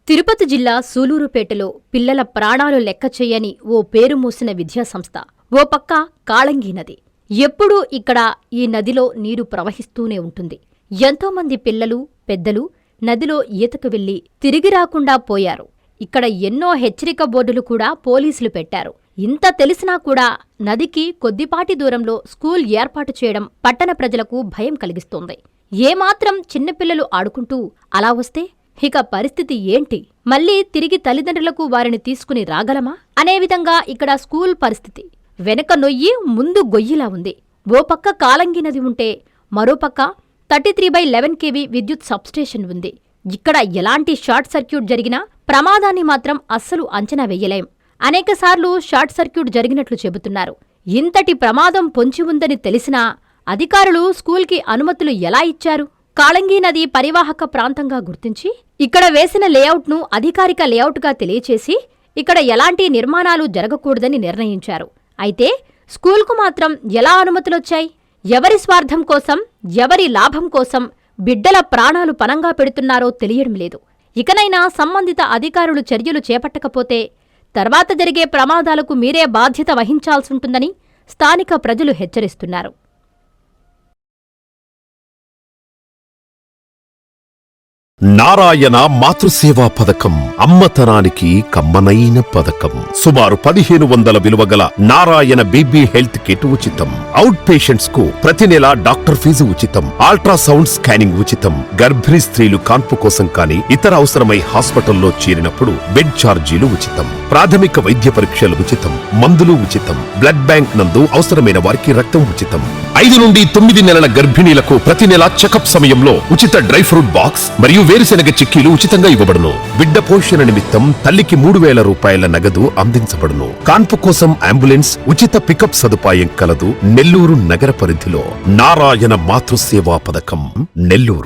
తిరుపతి జిల్లా సూలూరుపేటలో పిల్లల ప్రాణాలు లెక్క చెయ్యని ఓ పేరు మోసిన విద్యాసంస్థ. ఓ పక్క కాళంగి నది. ఎప్పుడూ ఇక్కడ ఈ నదిలో నీరు ప్రవహిస్తూనే ఉంటుంది. ఎంతోమంది పిల్లలు, పెద్దలు నదిలో ఈతకు వెళ్లి తిరిగి రాకుండా పోయారు. ఇక్కడ ఎన్నో హెచ్చరిక బోర్డులు కూడా పోలీసులు పెట్టారు. ఇంత తెలిసినా కూడా నదికి కొద్దిపాటి దూరంలో స్కూల్ ఏర్పాటు చేయడం పట్టణ ప్రజలకు భయం కలిగిస్తోంది. ఏమాత్రం చిన్నపిల్లలు ఆడుకుంటూ అలా వస్తే ఇక పరిస్థితి ఏంటి? మళ్లీ తిరిగి తల్లిదండ్రులకు వారిని తీసుకుని రాగలమా అనే విధంగా ఇక్కడ స్కూల్ పరిస్థితి. వెనక నొయ్యి ముందు గొయ్యిలా ఉంది. ఓ పక్క కాళంగి నది ఉంటే మరోపక్క 33/11 kV విద్యుత్ సబ్స్టేషన్ ఉంది. ఇక్కడ ఎలాంటి షార్ట్ సర్క్యూట్ జరిగినా ప్రమాదాన్ని మాత్రం అస్సలు అంచనా వెయ్యలేం. అనేకసార్లు షార్ట్ సర్క్యూట్ జరిగినట్లు చెబుతున్నారు. ఇంతటి ప్రమాదం పొంచి ఉందని తెలిసినా అధికారులు స్కూల్కి అనుమతులు ఎలా ఇచ్చారు? కాళంగి నది పరివాహక ప్రాంతంగా గుర్తించి ఇక్కడ వేసిన లేఅవుట్ను అధికారిక లేఅవుట్గా తెలియచేసి ఇక్కడ ఎలాంటి నిర్మాణాలు జరగకూడదని నిర్ణయించారు. అయితే స్కూల్కు మాత్రం ఎలా అనుమతులొచ్చాయి? ఎవరి స్వార్థం కోసం, ఎవరి లాభం కోసం బిడ్డల ప్రాణాలు పణంగా పెడుతున్నారో తెలియడం లేదు. ఇకనైనా సంబంధిత అధికారులు చర్యలు చేపట్టకపోతే తర్వాత జరిగే ప్రమాదాలకు మీరే బాధ్యత వహించాల్సుంటుందని స్థానిక ప్రజలు హెచ్చరిస్తున్నారు. నారాయణ మాతృసేవా పథకం అమ్మతనానికి కమ్మనైన పథకం. సుమారు 1500 విలువగల నారాయణ బీబీ హెల్త్ కిట్ ఉచితం. అవుట్ పేషెంట్స్ కు ప్రతి నెల డాక్టర్ ఫీజు ఉచితం. అల్ట్రాసౌండ్ స్కానింగ్ ఉచితం. గర్భిణీ స్త్రీలు కాన్పు కోసం కానీ ఇతర అవసరమై హాస్పిటల్లో చేరినప్పుడు బెడ్ ఛార్జీలు ఉచితం. ప్రాథమిక వైద్య పరీక్షలు ఉచితం. మందులు ఉచితం. బ్లడ్ బ్యాంక్ నందు అవసరమైన వారికి రక్తం ఉచితం. 5 నుండి 9 నెలల గర్భిణీలకు ప్రతి నెల చెకప్ సమయంలో ఉచిత డ్రై ఫ్రూట్ బాక్స్ మరియు వేరుశెనగ చిక్కీలు ఉచితంగా ఇవ్వబడును. బిడ్డ పోషణ నిమిత్తం తల్లికి 3000 రూపాయల నగదు అందించబడును. కాన్పు కోసం అంబులెన్స్ ఉచిత పికప్ సదుపాయం కలదు. నెల్లూరు నగర పరిధిలో నారాయణ మాతృసేవా పథకం, నెల్లూరు.